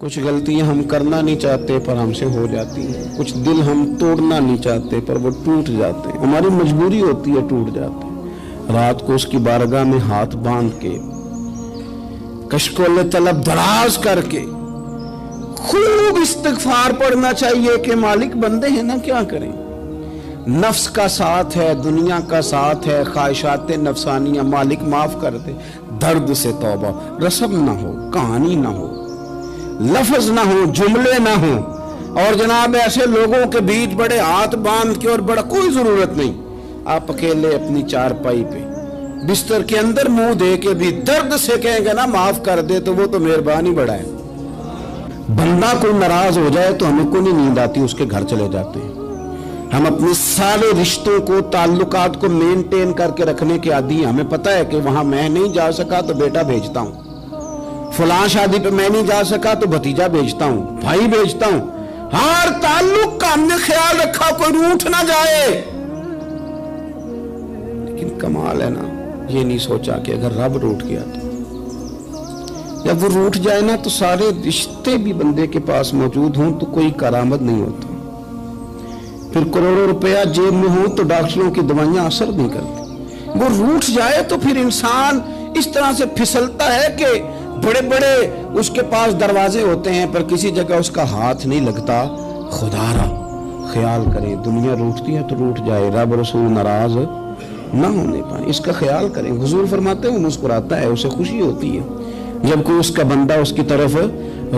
کچھ غلطیاں ہم کرنا نہیں چاہتے پر ہم سے ہو جاتی ہیں، کچھ دل ہم توڑنا نہیں چاہتے پر وہ ٹوٹ جاتے ہیں، ہماری مجبوری ہوتی ہے ٹوٹ جاتے ہیں۔ رات کو اس کی بارگاہ میں ہاتھ باندھ کے کشکول طلب دراز کر کے خوب استغفار پڑھنا چاہیے کہ مالک بندے ہیں نا، کیا کریں، نفس کا ساتھ ہے، دنیا کا ساتھ ہے، خواہشات نفسانیہ، مالک معاف کر دے۔ درد سے توبہ، رسم نہ ہو، کہانی نہ ہو، لفظ نہ ہو، جملے نہ ہو، اور جناب ایسے لوگوں کے بیچ بڑے ہاتھ باندھ کے اور بڑا کوئی ضرورت نہیں، آپ اکیلے اپنی چارپائی پہ بستر کے اندر منہ دے کے بھی درد سے کہیں گے نا معاف کر دے تو وہ تو مہربانی بڑا ہے۔ بندہ کوئی ناراض ہو جائے تو ہمیں کوئی نہیں نیند آتی، اس کے گھر چلے جاتے ہیں۔ ہم اپنے سارے رشتوں کو، تعلقات کو مینٹین کر کے رکھنے کے عادی ہیں۔ ہمیں پتہ ہے کہ وہاں میں نہیں جا سکا تو بیٹا بھیجتا ہوں، فلاں شادی پہ میں نہیں جا سکا تو بھتیجا بھیجتا ہوں، بھائی بھیجتا ہوں، ہر تعلق کا ہم نے خیال رکھا کوئی روٹھ نہ جائے۔ لیکن کمال ہے نا، یہ نہیں سوچا کہ اگر رب روٹھ گیا تو جب وہ روٹھ جائے نا تو سارے رشتے بھی بندے کے پاس موجود ہوں تو کوئی کرامت نہیں ہوتا، پھر کروڑوں روپیہ جیب میں ہوں تو ڈاکٹروں کی دوائیاں اثر نہیں کرتی۔ وہ روٹھ جائے تو پھر انسان اس طرح سے پھسلتا ہے کہ بڑے بڑے اس کے پاس دروازے ہوتے ہیں پر کسی جگہ اس کا ہاتھ نہیں لگتا۔ خدا را خیال کریں، دنیا روٹتی ہے تو روٹھ جائے، رب رسول ناراض نہ ہونے پائیں، اس کا خیال کریں۔ حضور فرماتے ہیں وہ مسکراتا ہے، اسے خوشی ہوتی ہے جب کوئی اس کا بندہ اس کی طرف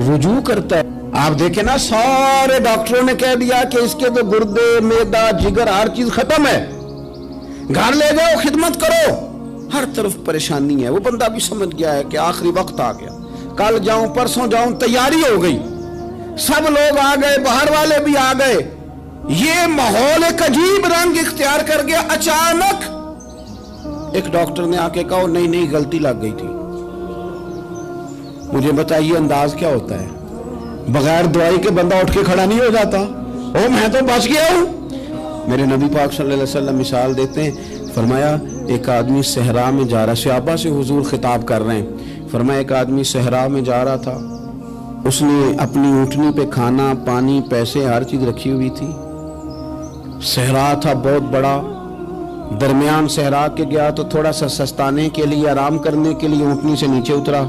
رجوع کرتا ہے۔ آپ دیکھیں نا، سارے ڈاکٹروں نے کہہ دیا کہ اس کے تو گردے، معدہ، جگر ہر چیز ختم ہے، گھر لے جاؤ، خدمت کرو، ہر طرف پریشانی ہے۔ وہ بندہ بھی سمجھ گیا ہے کہ آخری وقت آ گیا، کل جاؤں پرسوں جاؤں، تیاری ہو گئی، سب لوگ آ گئے، باہر والے بھی آ گئے، یہ ماحول ایک عجیب رنگ اختیار کر گیا۔ اچانک ایک ڈاکٹر نے آ کے کہا نہیں غلطی لگ گئی تھی۔ مجھے بتائیے انداز کیا ہوتا ہے؟ بغیر دوائی کے بندہ اٹھ کے کھڑا نہیں ہو جاتا، او میں تو بچ گیا ہوں۔ میرے نبی پاک صلی اللہ علیہ وسلم مثال دیتے ہیں، فرمایا ایک آدمی صحرا میں جا رہا، صحابہ سے حضور خطاب کر رہے ہیں، فرمایا ایک آدمی صحرا میں جا رہا تھا، اس نے اپنی اونٹنی پہ کھانا، پانی، پیسے، ہر چیز رکھی ہوئی تھی۔ صحرا تھا بہت بڑا، درمیان صحرا کے گیا تو تھوڑا سا سستانے کے لیے، آرام کرنے کے لیے اونٹنی سے نیچے اترا۔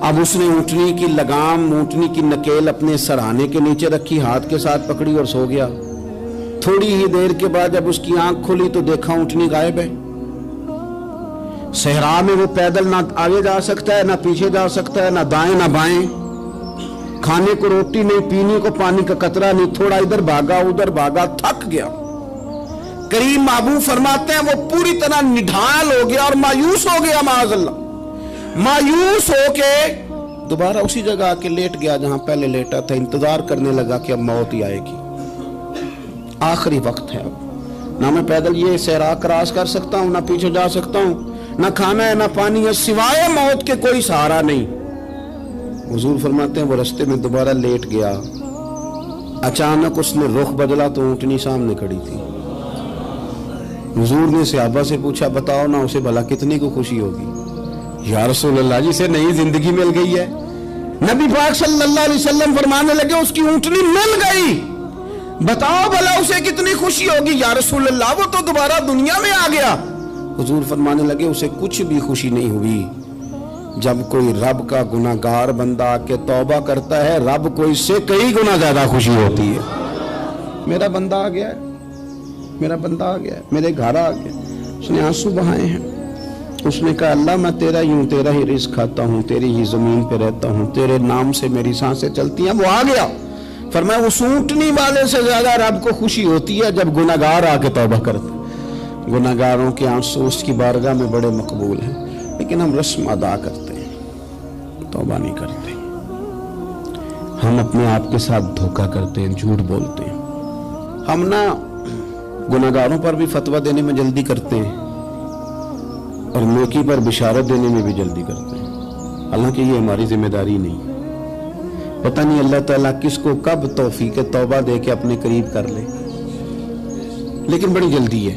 اب اس نے اونٹنی کی لگام، اونٹنی کی نکیل اپنے سرہانے کے نیچے رکھی، ہاتھ کے ساتھ پکڑی اور سو گیا۔ تھوڑی ہی دیر کے بعد جب اس کی آنکھ کھلی تو دیکھا اونٹنی غائب ہے۔ صحرا میں وہ پیدل نہ آگے جا سکتا ہے، نہ پیچھے جا سکتا ہے، نہ دائیں نہ بائیں، کھانے کو روٹی نہیں، پینے کو پانی کا قطرہ نہیں، تھوڑا ادھر بھاگا ادھر بھاگا، تھک گیا۔ کریم محبوب فرماتے ہیں وہ پوری طرح نڈھال ہو گیا اور مایوس ہو گیا، معاذ اللہ، مایوس ہو کے دوبارہ اسی جگہ آ کے لیٹ گیا جہاں پہلے لیٹا تھا، انتظار کرنے لگا کہ اب موت ہی آئے گی، آخری وقت ہے، اب نہ میں پیدل یہ صحرا کراس کر سکتا ہوں، نہ پیچھے جا سکتا ہوں، نہ کھانا ہے نہ پانی ہے، سوائے موت کے کوئی سہارا نہیں۔ حضور فرماتے ہیں وہ رستے میں دوبارہ لیٹ گیا، اچانک اس نے رخ بدلا تو اونٹنی سامنے کھڑی تھی۔ حضور نے صحابہ سے پوچھا بتاؤ نا اسے بھلا کتنی کو خوشی ہوگی؟ یا رسول اللہ جسے نئی زندگی مل گئی ہے۔ نبی پاک صلی اللہ علیہ وسلم فرمانے لگے اس کی اونٹنی مل گئی، بتاؤ بھلا اسے کتنی خوشی ہوگی؟ یا رسول اللہ وہ تو دوبارہ دنیا میں آ گیا۔ حضور فرمانے لگے اسے کچھ بھی خوشی نہیں ہوئی۔ جب کوئی رب کا گناہگار بندہ آ کے توبہ کرتا ہے، رب کو اس سے کئی گنا زیادہ خوشی ہوتی ہے۔ میرا بندہ آ گیا ہے، میرا بندہ آ گیا ہے، میرے گھر آ گیا، اس نے آنسو بہائے ہیں، اس نے کہا اللہ میں تیرا ہی ہوں، تیرا ہی رزق کھاتا ہوں، تیری ہی زمین پہ رہتا ہوں، تیرے نام سے میری سانسیں چلتی ہیں۔ وہ آ گیا، فرمایا اس اونٹنی والے سے زیادہ رب کو خوشی ہوتی ہے جب گناہگار آ کے توبہ کرتا ہے۔ گناہگاروں کے آنسو اس کی بارگاہ میں بڑے مقبول ہیں، لیکن ہم رسم ادا کرتے ہیں، توبہ نہیں کرتے، ہم اپنے آپ کے ساتھ دھوکہ کرتے ہیں، جھوٹ بولتے ہیں، ہم نہ گناہگاروں پر بھی فتویٰ دینے میں جلدی کرتے ہیں اور نیکی پر بشارت دینے میں بھی جلدی کرتے ہیں، حالانکہ یہ ہماری ذمہ داری نہیں۔ پتہ نہیں اللہ تعالیٰ کس کو کب توفیق توبہ دے کے اپنے قریب کر لے، لیکن بڑی جلدی ہے۔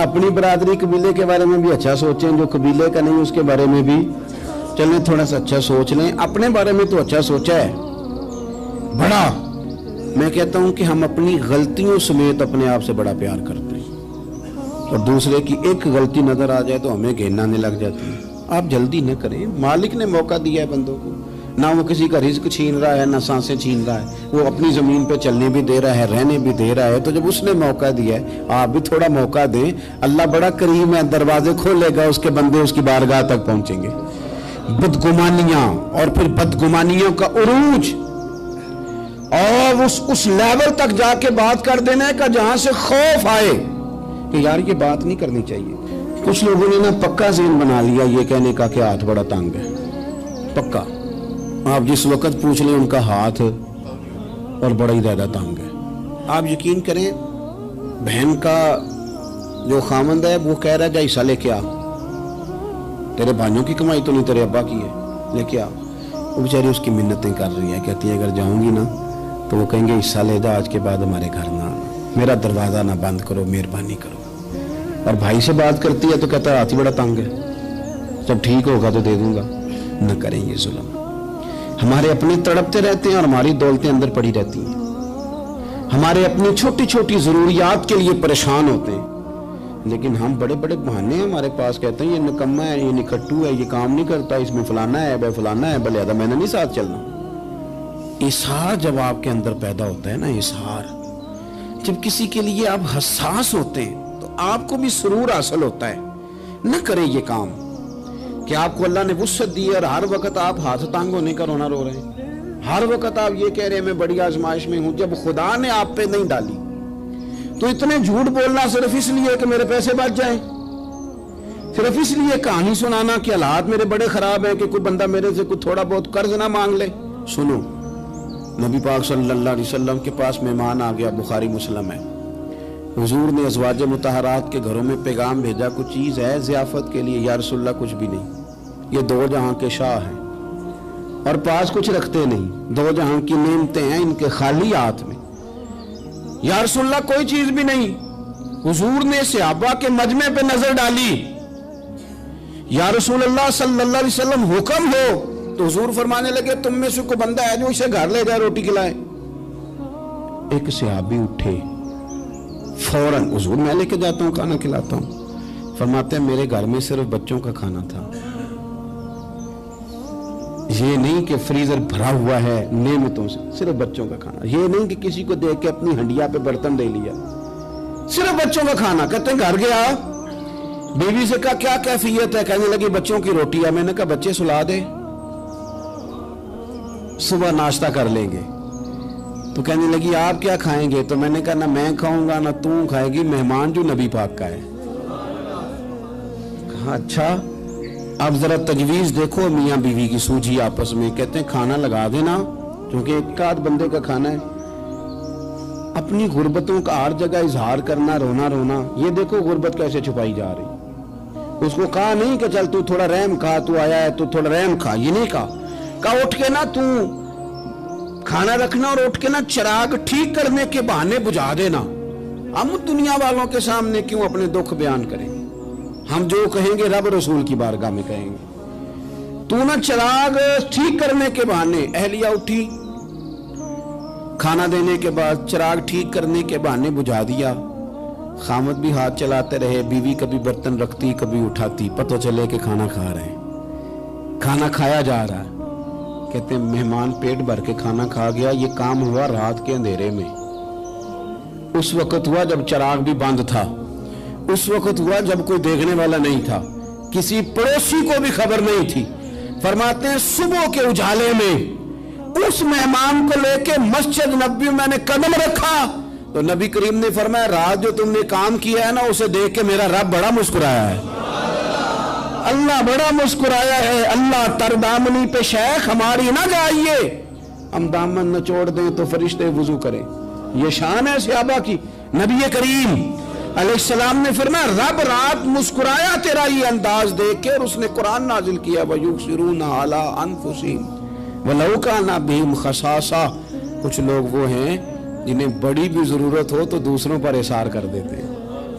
اپنی برادری قبیلے کے بارے میں بھی اچھا سوچیں, جو قبیلے کا نہیں اس کے بارے میں بھی چلیں تھوڑا سا اچھا سوچ لیں. اپنے بارے میں تو اچھا سوچا ہے بڑا. میں کہتا ہوں کہ ہم اپنی غلطیوں سمیت اپنے آپ سے بڑا پیار کرتے ہیں, اور دوسرے کی ایک غلطی نظر آ جائے تو ہمیں گھین آنے لگ جاتی ہے. آپ جلدی نہ کریں, مالک نے موقع دیا ہے بندوں کو, نہ وہ کسی کا رزق چھین رہا ہے نہ سانسیں چھین رہا ہے, وہ اپنی زمین پہ چلنے بھی دے رہا ہے, رہنے بھی دے رہا ہے. تو جب اس نے موقع دیا ہے آپ بھی تھوڑا موقع دیں. اللہ بڑا کریم ہے, دروازے کھولے گا, اس کے بندے اس کی بارگاہ تک پہنچیں گے. بدگمانیاں اور پھر بدگمانیوں کا عروج اور اس لیول تک جا کے بات کر دینا کا جہاں سے خوف آئے کہ یار یہ بات نہیں کرنی چاہیے. کچھ لوگوں نے نا پکا ذہن بنا لیا یہ کہنے کا کہ ہاتھ بڑا تنگ ہے. پکا آپ جس وقت پوچھ لیں ان کا ہاتھ اور بڑا ہی زیادہ تنگ ہے. آپ یقین کریں بہن کا جو خامند ہے وہ کہہ رہا ہے جا حصہ لے کے آ, تیرے بھائیوں کی کمائی تو نہیں تیرے ابا کی ہے, لے کے آ. وہ بیچاری اس کی منتیں کر رہی ہے, کہتی ہے اگر جاؤں گی نا تو وہ کہیں گے حصہ لے جا, آج کے بعد ہمارے گھر نہ آنا, میرا دروازہ نہ بند کرو, مہربانی کرو. اور بھائی سے بات کرتی ہے تو کہتا ہے ہاتھ ہی بڑا تنگ ہے, جب ٹھیک ہوگا تو دے دوں گا. نہ کریں یہ ظلم. ہمارے اپنے تڑپتے رہتے ہیں اور ہماری دولتیں اندر پڑی رہتی ہیں. ہمارے اپنی چھوٹی چھوٹی ضروریات کے لیے پریشان ہوتے ہیں, لیکن ہم بڑے بڑے بہانے ہیں ہمارے پاس, کہتے ہیں یہ نکما ہے, یہ نکھٹو ہے, یہ کام نہیں کرتا, اس میں فلانا ہے, بے فلانا ہے, بلے میں نے نہیں ساتھ چلنا. اظہار جب آپ کے اندر پیدا ہوتا ہے نا, اظہار جب کسی کے لیے آپ حساس ہوتے ہیں تو آپ کو بھی سرور حاصل ہوتا ہے. نہ کریں یہ کام کہ آپ کو اللہ نے وسعت دی ہے اور ہر وقت آپ ہاتھ تانگ ہونے کا رونا رو رہے ہیں, ہر وقت آپ یہ کہہ رہے ہیں میں بڑی آزمائش میں ہوں, جب خدا نے آپ پہ نہیں ڈالی. تو اتنے جھوٹ بولنا صرف اس لیے کہ میرے پیسے بچ جائیں, صرف اس لیے کہانی سنانا کہ حالات میرے بڑے خراب ہیں کہ کوئی بندہ میرے سے کوئی تھوڑا بہت قرض نہ مانگ لے. سنو, نبی پاک صلی اللہ علیہ وسلم کے پاس مہمان آ گیا, بخاری مسلم ہے. حضور نے ازواج مطہرات کے گھروں میں پیغام بھیجا, کچھ چیز ہے ضیافت کے لیے؟ یا رسول اللہ کچھ بھی نہیں, یہ دو جہاں کے شاہ ہیں اور پاس کچھ رکھتے نہیں, دو جہاں کی نعمتیں ہیں ان کے خالی ہاتھ میں. یا رسول اللہ کوئی چیز بھی نہیں. حضور نے صحابہ کے مجمع پہ نظر ڈالی, یا رسول اللہ صلی اللہ علیہ وسلم حکم ہو. تو حضور فرمانے لگے تم میں سے کوئی بندہ ہے جو اسے گھر لے جائے روٹی کھلائے. ایک صحابی اٹھے فوراً, حضور میں لے کے جاتا ہوں کھانا کھلاتا ہوں. فرماتے ہیں میرے گھر میں صرف بچوں کا کھانا تھا, یہ نہیں کہ فریزر بھرا ہوا ہے نعمتوں سے, صرف بچوں کا کھانا. یہ نہیں کہ کسی کو دیکھ کے اپنی ہنڈیا پہ برتن دے لیا, صرف بچوں کا کھانا. کہتے ہیں گھر گیا, بیوی سے کہا کیا کیفیت ہے؟ کہنے لگی بچوں کی روٹی ہے. میں نے کہا بچے سلا دے, صبح ناشتہ کر لیں گے. تو کہنے لگی آپ کیا کھائیں گے؟ تو میں نے کہا نہ میں کھاؤں گا نہ تم کھائے گی, مہمان جو نبی پاک کا ہے. کہا اچھا, اب ذرا تجویز دیکھو میاں بیوی کی سوجھی آپس میں. کہتے ہیں کھانا لگا دینا کیونکہ ایک آدھ بندے کا کھانا ہے. اپنی غربتوں کا ہر جگہ اظہار کرنا, رونا رونا. یہ دیکھو غربت کیسے چھپائی جا رہی. اس کو کہا نہیں کہ چل تو تھوڑا رحم کھا, تو آیا ہے تو تھوڑا رحم کھا, یہ نہیں کہا. کہا اٹھ کے نا تو کھانا رکھنا اور اٹھ کے نا چراغ ٹھیک کرنے کے بہانے بجھا دینا. ہم دنیا والوں کے سامنے کیوں اپنے دکھ بیان کریں؟ ہم جو کہیں گے رب رسول کی بارگاہ میں کہیں گے. تو نا چراغ ٹھیک کرنے کے بہانے. اہلیہ اٹھی, کھانا دینے کے بعد چراغ ٹھیک کرنے کے بہانے بجھا دیا. خامد بھی ہاتھ چلاتے رہے, بیوی کبھی برتن رکھتی کبھی اٹھاتی, پتہ چلے کہ کھانا کھا رہے ہیں, کھانا کھایا جا رہا ہے. کہتے ہیں مہمان پیٹ بھر کے کھانا کھا گیا. یہ کام ہوا رات کے اندھیرے میں, اس وقت ہوا جب چراغ بھی بند تھا, اس وقت ہوا جب کوئی دیکھنے والا نہیں تھا, کسی پڑوسی کو بھی خبر نہیں تھی. فرماتے ہیں صبح کے اجالے میں اس مہمان کو لے کے مسجد نبوی میں نے قدم رکھا تو نبی کریم نے فرمایا رات جو تم نے کام کیا ہے نا اسے دیکھ کے میرا رب بڑا مسکرایا ہے, اللہ بڑا مسکرایا ہے. اللہ تر دامنی پہ شیخ ہماری نہ جائیے, ہم دامن نہ چھوڑ دیں تو فرشتے وضو کریں. یہ شان ہے صحابہ کی. نبی کریم علیہ السلام نے فرمایا رب رات مسکرایا تیرا یہ انداز دیکھ کے, اور اس نے قرآن نازل کیا وَيُبْصِرُونَ عَلَىٰ أَنفُسِهِمْ وَلَوْ كَانَ بِهِمْ خَصَاصَةٌ. کچھ لوگ وہ ہیں جنہیں بڑی بھی ضرورت ہو تو دوسروں پر اثار کر دیتے ہیں.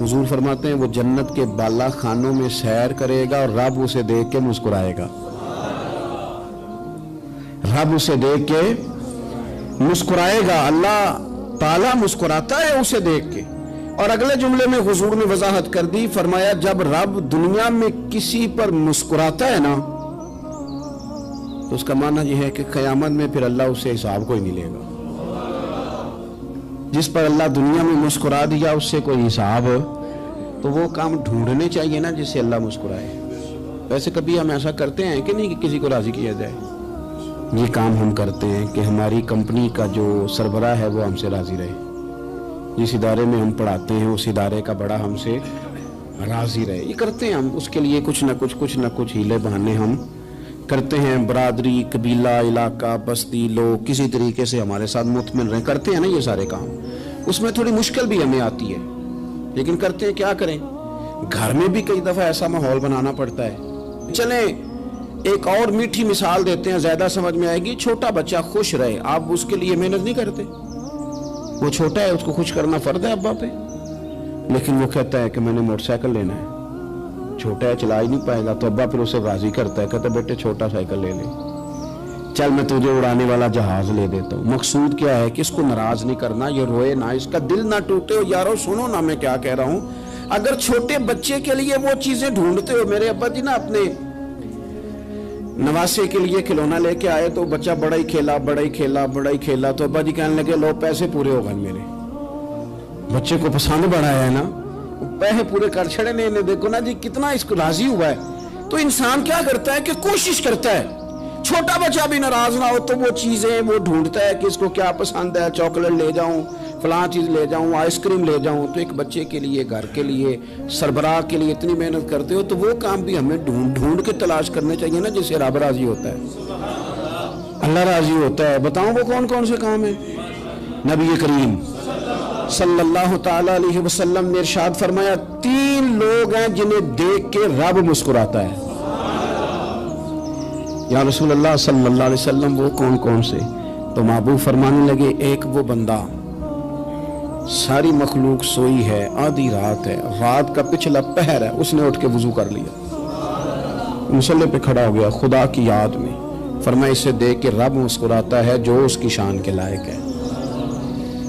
حضور فرماتے ہیں وہ جنت کے بالا خانوں میں سیر کرے گا اور رب اسے دیکھ کے مسکرائے گا، رب اسے دیکھ کے مسکرائے گا، اللہ تعالیٰ مسکراتا ہے اسے دیکھ کے۔ اور اگلے جملے میں حضور نے وضاحت کر دی، فرمایا جب رب دنیا میں کسی پر مسکراتا ہے نا تو اس کا معنی یہ ہے کہ قیامت میں پھر اللہ اسے حساب کوئی نہیں لے گا۔ جس پر اللہ دنیا میں مسکرا دیا اس سے کوئی حساب، تو وہ کام ڈھونڈنے چاہیے نا جس سے اللہ مسکرائے۔ ویسے کبھی ہم ایسا کرتے ہیں کہ نہیں کہ کسی کو راضی کیا جائے؟ یہ کام ہم کرتے ہیں کہ ہماری کمپنی کا جو سربراہ ہے وہ ہم سے راضی رہے، جس ادارے میں ہم پڑھاتے ہیں اس ادارے کا بڑا ہم سے راضی رہے۔ یہ کرتے ہیں ہم، اس کے لیے کچھ نہ کچھ ہیلے بہانے ہم کرتے ہیں۔ برادری، قبیلہ، علاقہ، بستی، لوگ کسی طریقے سے ہمارے ساتھ مطمئن رہیں، کرتے ہیں نا یہ سارے کام۔ اس میں تھوڑی مشکل بھی ہمیں آتی ہے لیکن کرتے ہیں، کیا کریں۔ گھر میں بھی کئی دفعہ ایسا ماحول بنانا پڑتا ہے۔ چلیں ایک اور میٹھی مثال دیتے ہیں، زیادہ سمجھ میں آئے گی۔ چھوٹا بچہ خوش رہے، آپ اس کے لیے محنت نہیں کرتے؟ وہ چھوٹا ہے، اس کو خوش کرنا فرض ہے ابا پہ، لیکن وہ کہتا ہے کہ میں نے موٹر سائیکل لینا ہے۔ چھوٹا ہے، چلا ہی نہیں پائے گا، تو ابا پھر اسے راضی کرتا ہے، کہتا ہے بیٹے چھوٹا سائیکل لے لے، چل میں تجھے اڑانے والا جہاز لے دیتا ہوں۔ مقصود کیا ہے کہ اس کو ناراض نہیں کرنا، یہ روئے نہ، اس کا دل نہ ٹوٹے۔ یارو سنو نا میں کیا کہہ رہا ہوں، اگر چھوٹے بچے کے لیے وہ چیزیں ڈھونڈتے ہو، میرے ابا جی نا اپنے نواسے کے لیے کھلونا لے کے آئے تو بچہ بڑا ہی کھیلا تو ابا جی کہنے لگے لو پیسے پورے ہو گئے میرے۔ بچے کو پسند بڑا ہے نا، پیسے پورے کر چھڑے نے، دیکھو نا جی کتنا اس کو راضی ہوا ہے۔ تو انسان کیا کرتا ہے کہ کوشش کرتا ہے، چھوٹا بچہ بھی ناراض نہ ہو تو وہ چیزیں وہ ڈھونڈتا ہے کہ اس کو کیا پسند ہے، چاکلیٹ لے جاؤں، فلاں چیز لے جاؤں، آئس کریم لے جاؤں۔ تو ایک بچے کے لیے، گھر کے لیے، سربراہ کے لیے اتنی محنت کرتے ہو تو وہ کام بھی ہمیں ڈھونڈ کے تلاش کرنے چاہیے نا جس سے رب راضی ہوتا ہے، اللہ راضی ہوتا ہے۔ بتاؤں وہ کون کون سے کام ہیں؟ نبی کریم صلی اللہ تعالی علیہ وسلم نے ارشاد فرمایا 3 لوگ ہیں جنہیں دیکھ کے رب مسکراتا ہے۔ یا رسول اللہ صلی اللہ علیہ وسلم وہ کون کون سے؟ تو محبوب فرمانے لگے ایک وہ بندہ ساری مخلوق سوئی ہے، آدھی رات ہے، رات کا پچھلا پہر ہے، اس نے اٹھ کے وضو کر لیا، مصلی پہ کھڑا ہو گیا خدا کی یاد میں، فرمایا اسے دیکھ کے رب مسکراتا ہے جو اس کی شان کے لائق ہے۔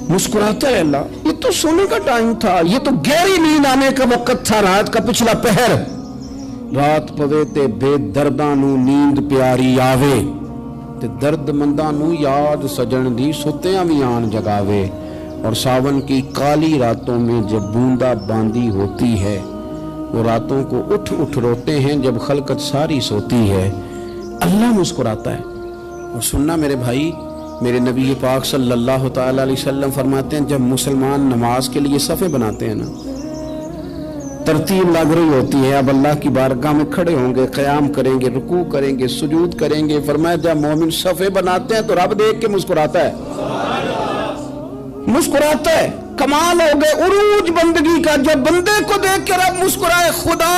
مسکراتا ہے اللہ۔ یہ تو سونے کا ٹائم تھا، یہ تو گہری نیند آنے کا وقت تھا، رات کا پچھلا پہر۔ رات پوے تے بے درداں نو نیند پیاری آوے، تے درد منداں نو یاد سجن دی ستیاں وی آن جگاوے۔ اور ساون کی کالی راتوں میں جب بوندا باندی ہوتی ہے، وہ راتوں کو اٹھ روتے ہیں جب خلقت ساری سوتی ہے، اللہ مسکراتا ہے۔ اور سننا میرے بھائی، میرے نبی پاک صلی اللہ تعالی علیہ وسلم فرماتے ہیں جب مسلمان نماز کے لیے صفیں بناتے ہیں نا، ترتیب لگ رہی ہوتی ہے، اب اللہ کی بارگاہ میں کھڑے ہوں گے، قیام کریں گے، رکوع کریں گے، سجود کریں گے، فرمایا جب مومن صفیں بناتے ہیں تو رب دیکھ کے مسکراتا ہے، مسکراتا ہے۔ کمال ہو گئے عروج بندگی کا، جب بندے کو دیکھ کے رب مسکرائے۔ خدا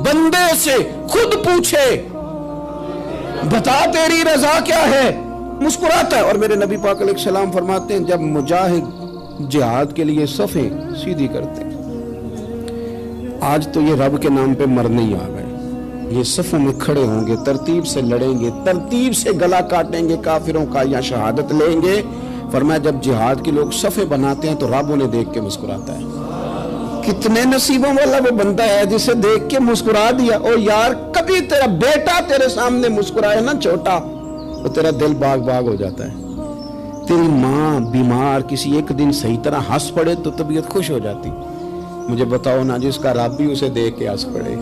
بندے سے خود پوچھے بتا تیری رضا کیا ہے، مسکراتا ہے۔ اور میرے نبی پاک علیہ السلام فرماتے ہیں جب مجاہد جہاد کے لیے صفیں سیدھی کرتے ہیں، آج تو یہ رب کے نام پہ مرنے ہی آ گئے، یہ صفوں میں کھڑے ہوں گے، ترتیب سے لڑیں گے، ترتیب سے گلا کاٹیں گے کافروں کا یا شہادت لیں گے۔ فرمایا جب جہاد کے لوگ صفیں بناتے ہیں تو رب انہیں دیکھ کے مسکراتا ہے۔ کتنے نصیبوں والا وہ بندہ ہے جسے دیکھ کے مسکرا دیا۔ او یار کبھی تیرا بیٹا تیرے سامنے مسکرائے نا چھوٹا، تو تیرا دل باغ باغ ہو جاتا ہے۔ تیری ماں بیمار کسی ایک دن صحیح طرح ہنس پڑے تو طبیعت خوش ہو جاتی۔ مجھے بتاؤ نا جس کا رب بھی اسے دیکھ کے ہنس پڑے،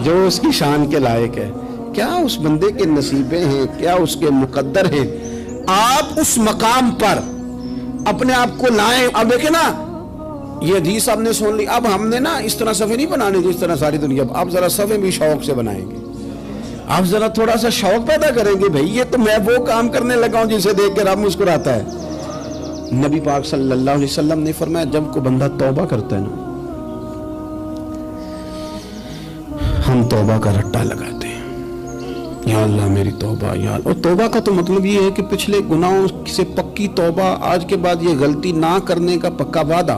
جو اس کی شان کے لائق ہے، کیا اس بندے کے نصیبیں ہیں، کیا اس کے مقدر ہیں۔ آپ اس مقام پر اپنے آپ کو لائیں۔ اب دیکھیں نا یہ حدیث آپ نے سن لی، اب ہم نے نا اس طرح صفیں نہیں بنانے جس طرح ساری دنیا، اب ذرا صفیں بھی شوق سے بنائیں گے، آپ ذرا تھوڑا سا شوق پیدا کریں گے، بھئی یہ تو میں وہ کام کرنے لگا ہوں جسے دیکھ کے رب مسکراتا ہے۔ نبی پاک صلی اللہ علیہ وسلم نے فرمایا جب کوئی بندہ توبہ کرتا ہے نا، ہم توبہ کا رٹا لگاتے ہیں، یا اللہ میری توبہ یا اللہ۔ اور توبہ کا تو مطلب یہ ہے کہ پچھلے گناہوں سے پکی توبہ، آج کے بعد یہ غلطی نہ کرنے کا پکا وعدہ۔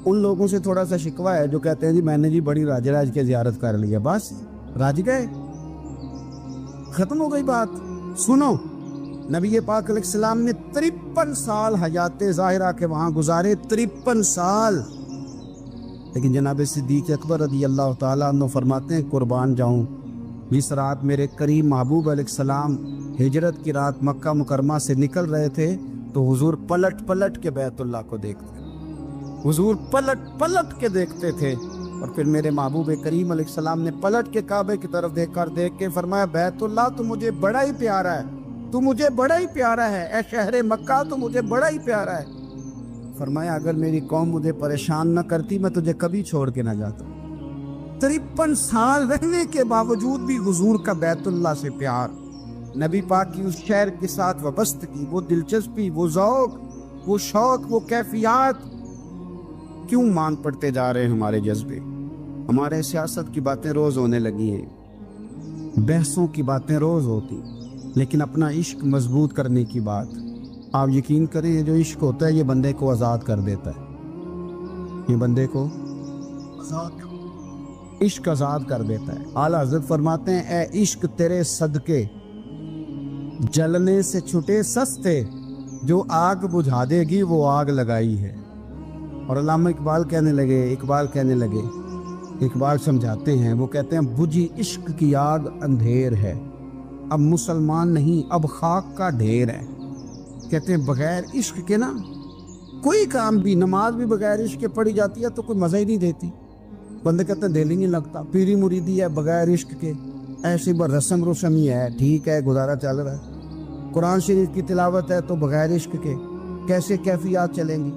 ان لوگوں سے تھوڑا سا شکوہ ہے جو کہتے ہیں جی میں نے جی بڑی راج راج کے زیارت کر لی ہے، بس راج گئے، ختم ہو گئی بات۔ سنو، نبی پاک علیہ السلام نے 53 سال حیات ظاہرہ کے وہاں گزارے، 53 سال، لیکن جناب صدیق اکبر رضی اللہ تعالیٰ عنہ فرماتے ہیں قربان جاؤں، جس رات میرے کریم محبوب علیہ السلام ہجرت کی رات مکہ مکرمہ سے نکل رہے تھے تو حضور پلٹ پلٹ کے بیت اللہ کو دیکھتے، حضور پلٹ پلٹ کے دیکھتے تھے، اور پھر میرے محبوب کریم علیہ السلام نے پلٹ کے کعبے کی طرف دیکھ کے فرمایا بیت اللہ تو مجھے بڑا ہی پیارا ہے، تو مجھے بڑا ہی پیارا ہے، اے شہر مکہ تو مجھے بڑا ہی پیارا ہے۔ فرمایا اگر میری قوم مجھے پریشان نہ کرتی میں تجھے کبھی چھوڑ کے نہ جاتا۔ 53 سال رہنے کے باوجود بھی حضور کا بیت اللہ سے پیار، نبی پاک کی اس شہر کے ساتھ وابستگی، وہ دلچسپی، وہ ذوق، وہ شوق، وہ کیفیات، کیوں مان پڑتے جا رہے ہیں ہمارے جذبے؟ ہمارے سیاست کی باتیں روز ہونے لگی ہیں، بحثوں کی باتیں روز ہوتی، لیکن اپنا عشق مضبوط کرنے کی بات، آپ یقین کریں یہ جو عشق ہوتا ہے یہ بندے کو آزاد کر دیتا ہے، یہ بندے کو عشق آزاد کر دیتا ہے۔ اعلیٰ حضرت فرماتے ہیں اے عشق تیرے صدقے جلنے سے چھٹے سستے، جو آگ بجھا دے گی وہ آگ لگائی ہے۔ اور علامہ اقبال کہنے لگے اقبال سمجھاتے ہیں، وہ کہتے ہیں بجھی عشق کی آگ اندھیر ہے، اب مسلمان نہیں اب خاک کا ڈھیر ہے۔ کہتے ہیں بغیر عشق کے نا کوئی کام بھی، نماز بھی بغیر عشق کے پڑھی جاتی ہے تو کوئی مزہ ہی نہیں دیتی، بندے کہتے ہیں دل ہی نہیں لگتا، پیری مریدی ہے بغیر عشق کے ایسی رسم ہی ہے، ٹھیک ہے گزارا چل رہا ہے، قرآن شریف کی تلاوت ہے تو بغیر عشق کے کیسے کیفیات چلیں گی؟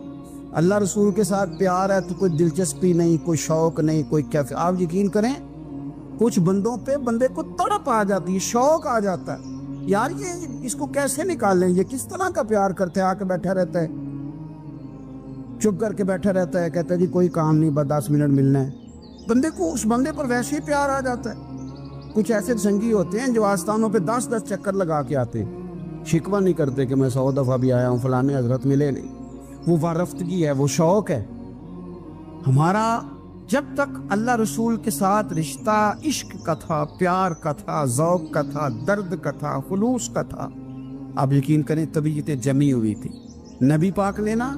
اللہ رسول کے ساتھ پیار ہے تو کوئی دلچسپی نہیں، کوئی شوق نہیں، کوئی کیفیت۔ آپ یقین کریں کچھ بندوں پہ بندے کو تڑپ آ جاتی ہے، شوق آ جاتا ہے، یار یہ اس کو کیسے نکالیں، یہ کس طرح کا پیار کرتے ہیں، آ کے بیٹھا رہتا ہے، چپ کر کے بیٹھا رہتا ہے، کہتا ہے جی کوئی کام نہیں بس 10 منٹ ملنا ہے، بندے کو اس بندے پر ویسے ہی پیار آ جاتا ہے۔ کچھ ایسے سنگی ہوتے ہیں جو آستانوں پہ 10 چکر لگا کے آتے، شکوہ نہیں کرتے کہ میں 100 دفعہ بھی آیا ہوں فلانے حضرت ملے نہیں، وہ وارفتگی ہے، وہ شوق ہے ہمارا۔ جب تک اللہ رسول کے ساتھ رشتہ عشق کا تھا، پیار کا تھا، ذوق کا تھا، درد کا تھا، خلوص کا تھا، آپ یقین کریں طبیعتیں جمی ہوئی تھی۔ نبی پاک نے نا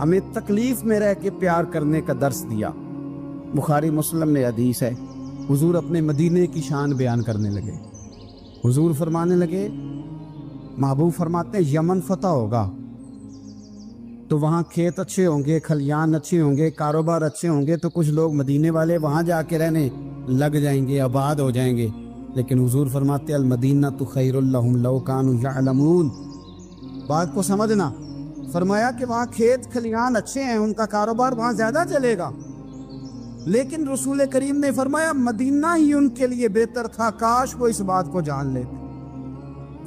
ہمیں تکلیف میں رہ کے پیار کرنے کا درس دیا۔ بخاری مسلم میں حدیث ہے، حضور اپنے مدینے کی شان بیان کرنے لگے، حضور فرمانے لگے، محبوب فرماتے ہیں یمن فتح ہوگا تو وہاں کھیت اچھے ہوں گے، کھلیان اچھے ہوں گے، کاروبار اچھے ہوں گے، تو کچھ لوگ مدینے والے وہاں جا کے رہنے لگ جائیں گے، آباد ہو جائیں گے، لیکن حضور فرماتے المدینہ تو خیر لہم لو کانوا یعلمون۔ بات کو سمجھنا، فرمایا کہ وہاں کھیت کھلیان اچھے ہیں، ان کا کاروبار وہاں زیادہ چلے گا، لیکن رسول کریم نے فرمایا مدینہ ہی ان کے لیے بہتر تھا، کاش وہ اس بات کو جان لیتے۔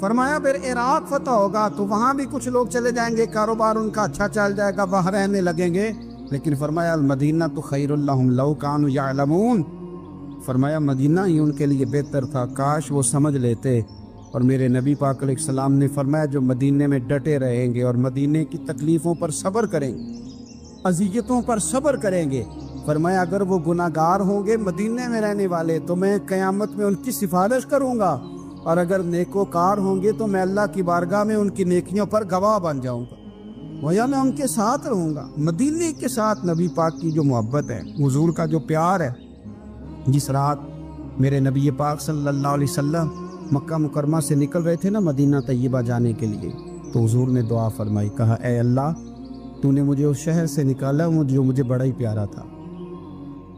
فرمایا پھر عراق فتح ہوگا تو وہاں بھی کچھ لوگ چلے جائیں گے، کاروبار ان کا اچھا چل جائے گا، وہاں رہنے لگیں گے، لیکن فرمایا المدینہ تو خیر لہم لو کانوا یعلمون، فرمایا مدینہ ہی ان کے لیے بہتر تھا، کاش وہ سمجھ لیتے۔ اور میرے نبی پاک علیہ السلام نے فرمایا جو مدینے میں ڈٹے رہیں گے اور مدینے کی تکلیفوں پر صبر کریں گے، اذیتوں پر صبر کریں گے، فرمایا اگر وہ گناہ گار ہوں گے مدینے میں رہنے والے تو میں قیامت میں ان کی سفارش کروں گا، اور اگر نیکوکار ہوں گے تو میں اللہ کی بارگاہ میں ان کی نیکیوں پر گواہ بن جاؤں گا، گویا میں ان کے ساتھ رہوں گا۔ مدینے کے ساتھ نبی پاک کی جو محبت ہے، حضور کا جو پیار ہے، جس رات میرے نبی پاک صلی اللہ علیہ وسلم مکہ مکرمہ سے نکل رہے تھے نا مدینہ طیبہ جانے کے لیے، تو حضور نے دعا فرمائی، کہا اے اللہ تو نے مجھے اس شہر سے نکالا جو مجھے بڑا ہی پیارا تھا،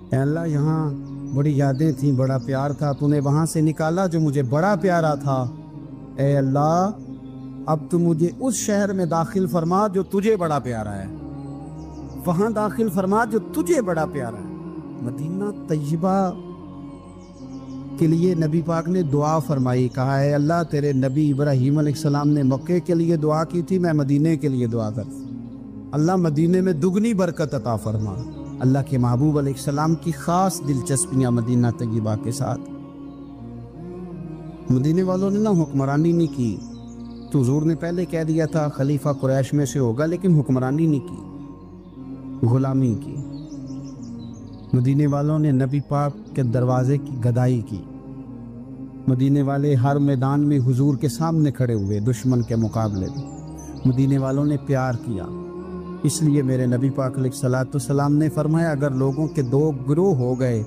اے اللہ یہاں بڑی یادیں تھیں، بڑا پیار تھا، تو نے وہاں سے نکالا جو مجھے بڑا پیارا تھا، اے اللہ اب تو مجھے اس شہر میں داخل فرما جو تجھے بڑا پیارا ہے، وہاں داخل فرما جو تجھے بڑا پیارا ہے۔ مدینہ طیبہ کے لیے نبی پاک نے دعا فرمائی، کہا اے اللہ تیرے نبی ابراہیم علیہ السلام نے مکے کے لیے دعا کی تھی، میں مدینے کے لیے دعا کر، اللہ مدینے میں دگنی برکت عطا فرما۔ اللہ کے محبوب علیہ السلام کی خاص دلچسپیاں مدینہ طیبہ کے ساتھ، مدینے والوں نے نہ حکمرانی نہیں کی، تو حضور نے پہلے کہہ دیا تھا خلیفہ قریش میں سے ہوگا، لیکن حکمرانی نہیں کی، غلامی کی، مدینے والوں نے نبی پاک کے دروازے کی گدائی کی، مدینے والے ہر میدان میں حضور کے سامنے کھڑے ہوئے دشمن کے مقابلے میں، مدینے والوں نے پیار کیا۔ اس لیے میرے نبی پاک علیہ الصلوۃ والسلام نے فرمایا اگر لوگوں کے دو گروہ ہو گئے،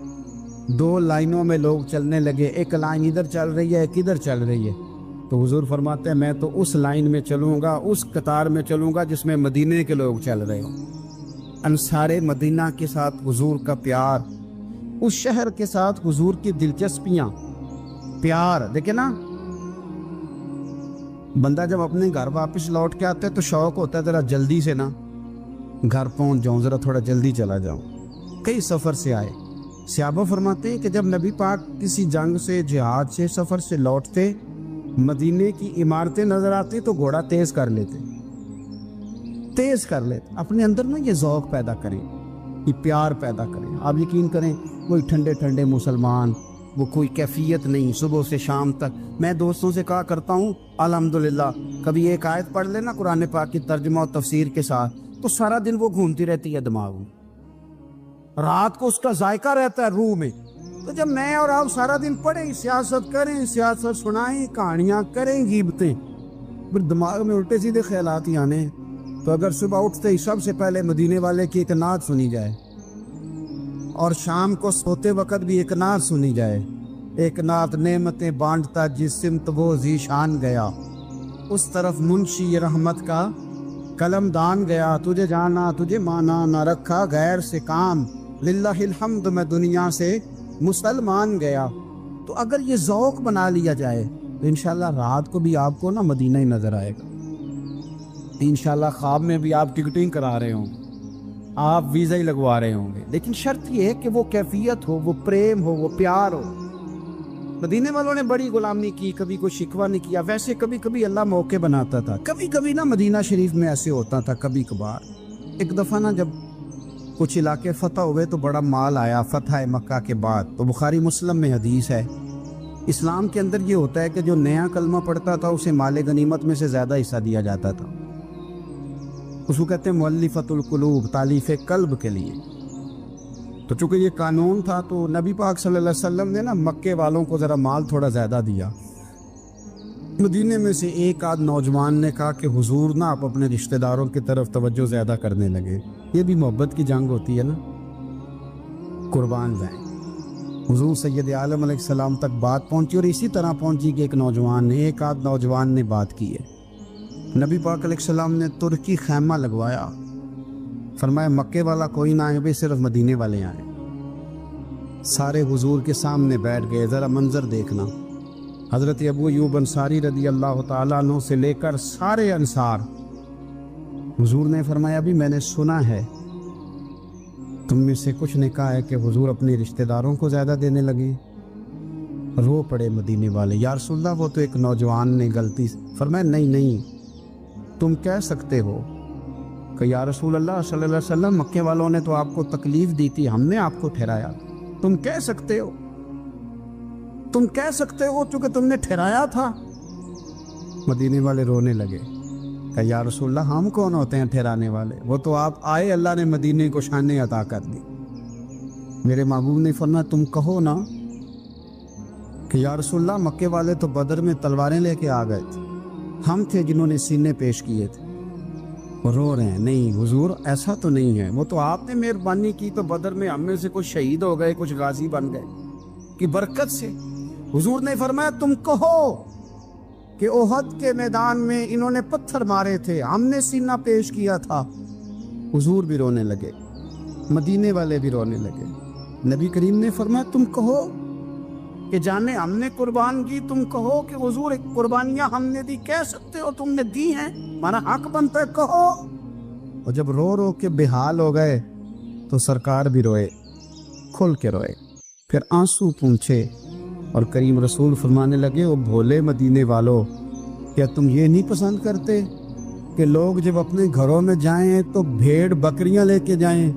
دو لائنوں میں لوگ چلنے لگے، ایک لائن ادھر چل رہی ہے ایک ادھر چل رہی ہے، تو حضور فرماتے ہیں میں تو اس لائن میں چلوں گا، اس قطار میں چلوں گا جس میں مدینے کے لوگ چل رہے ہوں۔ انصار مدینہ کے ساتھ حضور کا پیار، اس شہر کے ساتھ حضور کی دلچسپیاں، پیار دیکھیں نا، بندہ جب اپنے گھر واپس لوٹ کے آتا ہے تو شوق ہوتا ہے ذرا جلدی سے نا گھر پہنچ جاؤں، ذرا تھوڑا جلدی چلا جاؤں۔ کئی سفر سے آئے، صحابہ فرماتے ہیں کہ جب نبی پاک کسی جنگ سے، جہاد سے، سفر سے لوٹتے، مدینے کی عمارتیں نظر آتی تو گھوڑا تیز کر لیتے، اپنے اندر نا یہ ذوق پیدا کریں، یہ پیار پیدا کریں۔ آپ یقین کریں کوئی ٹھنڈے ٹھنڈے مسلمان، وہ کوئی کیفیت نہیں، صبح سے شام تک میں دوستوں سے کہا کرتا ہوں الحمدللہ کبھی ایک آیت پڑھ لینا قرآن پاک کی ترجمہ و تفسیر کے ساتھ تو سارا دن وہ گھومتی رہتی ہے دماغ میں، رات کو اس کا ذائقہ رہتا ہے روح میں۔ تو جب میں اور آپ سارا دن پڑھیں، سیاست کریں، سیاست سنائیں، کہانیاں کریں، غیبتیں، پھر دماغ میں الٹے سیدھے خیالات ہی آنے ہیں۔ تو اگر صبح اٹھتے ہی سب سے پہلے مدینے والے کی ایک نعت سنی جائے اور شام کو سوتے وقت بھی ایک نعت سنی جائے، ایک نعت نعمتیں بانٹتا جس سمت وہ ذیشان گیا، اس طرف منشی رحمت کا قلم دان گیا، تجھے جانا تجھے مانا نہ رکھا غیر سے کام، للہ الحمد میں دنیا سے مسلمان گیا۔ تو اگر یہ ذوق بنا لیا جائے تو انشاءاللہ رات کو بھی آپ کو نا مدینہ ہی نظر آئے گا، انشاءاللہ خواب میں بھی آپ ٹکٹنگ کرا رہے ہوں گے، آپ ویزا ہی لگوا رہے ہوں گے، لیکن شرط یہ ہے کہ وہ کیفیت ہو، وہ پریم ہو، وہ پیار ہو۔ مدینے والوں نے بڑی غلامی کی، کبھی کوئی شکوہ نہیں کیا، ویسے کبھی کبھی اللہ موقع بناتا تھا، کبھی کبھی نا مدینہ شریف میں ایسے ہوتا تھا کبھی کبھار۔ ایک دفعہ نا جب کچھ علاقے فتح ہوئے تو بڑا مال آیا فتح مکہ کے بعد، تو بخاری مسلم میں حدیث ہے، اسلام کے اندر یہ ہوتا ہے کہ جو نیا کلمہ پڑھتا تھا اسے مال غنیمت میں سے زیادہ حصہ دیا جاتا تھا، اس کو کہتے ہیں مؤلفۃ القلوب، تالیف قلب کے لیے۔ تو چونکہ یہ قانون تھا تو نبی پاک صلی اللہ علیہ وسلم نے نا مکے والوں کو ذرا مال تھوڑا زیادہ دیا۔ مدینے میں سے ایک آدھ نوجوان نے کہا کہ حضور نا آپ اپنے رشتہ داروں کی طرف توجہ زیادہ کرنے لگے، یہ بھی محبت کی جنگ ہوتی ہے نا، قربان جائیں۔ حضور سید عالم علیہ السلام تک بات پہنچی اور اسی طرح پہنچی کہ ایک آدھ نوجوان نے بات کی ہے۔ نبی پاک علیہ السلام نے ترکی خیمہ لگوایا، فرمایا مکے والا کوئی نہ آئے، صرف مدینے والے آئیں۔ سارے حضور کے سامنے بیٹھ گئے، ذرا منظر دیکھنا، حضرت ابو ایوب انصاری رضی اللہ تعالیٰ عنہ سے لے کر سارے انصار۔ حضور نے فرمایا ابھی میں نے سنا ہے تم میں سے کچھ نے کہا ہے کہ حضور اپنے رشتہ داروں کو زیادہ دینے لگے۔ رو پڑے مدینے والے، یا رسول اللہ وہ تو ایک نوجوان نے غلطی۔ فرمایا نہیں تم کہہ سکتے ہو کہ یا رسول اللہ صلی اللہ علیہ وسلم مکے والوں نے تو آپ کو تکلیف دی تھی، ہم نے آپ کو ٹھہرایا، تم کہہ سکتے ہو چونکہ تم نے ٹھہرایا تھا۔ مدینے والے رونے لگے کہ یا رسول اللہ ہم کون ہوتے ہیں ٹھہرانے والے، وہ تو آپ آئے، اللہ نے مدینے کو شانیں عطا کر دی۔ میرے محبوب نے فرمایا تم کہو نا کہ یا رسول اللہ مکے والے تو بدر میں تلواریں لے کے آ گئے تھے، ہم تھے جنہوں نے سینے پیش کیے تھے۔ وہ رو رہے ہیں، نہیں حضور ایسا تو نہیں ہے، وہ تو آپ نے مہربانی کی تو بدر میں ہم میں سے کچھ شہید ہو گئے، کچھ غازی بن گئے کی برکت سے۔ حضور نے فرمایا تم کہو کہ احد کے میدان میں انہوں نے پتھر مارے تھے، ہم نے سینہ پیش کیا تھا۔ حضور بھی رونے لگے، مدینے والے بھی رونے لگے۔ نبی کریم نے فرمایا تم کہو کہ جانے ہم نے قربان کی، تم کہو کہ حضور ایک قربانیاں ہم نے دی، کہہ سکتے ہو تم نے دی ہیں، ہمارا حق بنتا ہے کہو۔ اور جب رو رو کے بے حال ہو گئے تو سرکار بھی روئے، کھل کے روئے، پھر آنسو پونچھے اور کریم رسول فرمانے لگے او بھولے مدینے والو، کیا تم یہ نہیں پسند کرتے کہ لوگ جب اپنے گھروں میں جائیں تو بھیڑ بکریاں لے کے جائیں،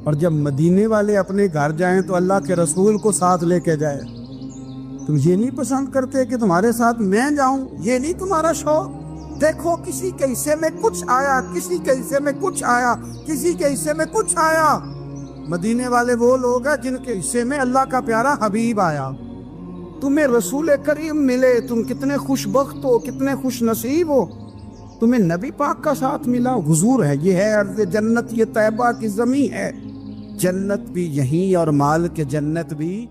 اور جب مدینے والے اپنے گھر جائیں تو اللہ کے رسول کو ساتھ لے کے جائیں؟ تم یہ نہیں پسند کرتے کہ تمہارے ساتھ میں جاؤں؟ یہ نہیں تمہارا شوق دیکھو کسی کے حصے میں کچھ آیا، کسی کے حصے میں کچھ آیا، کسی کے حصے میں کچھ آیا۔ مدینے والے وہ لوگ ہیں جن کے حصے میں اللہ کا پیارا حبیب آیا۔ تمہیں رسول کریم ملے، تم کتنے خوش بخت ہو، کتنے خوش نصیب ہو، تمہیں نبی پاک کا ساتھ ملا۔ حضور ہے، یہ ہے ارض جنت، یہ طیبہ کی زمین ہے، جنت بھی یہیں اور مال کے جنت بھی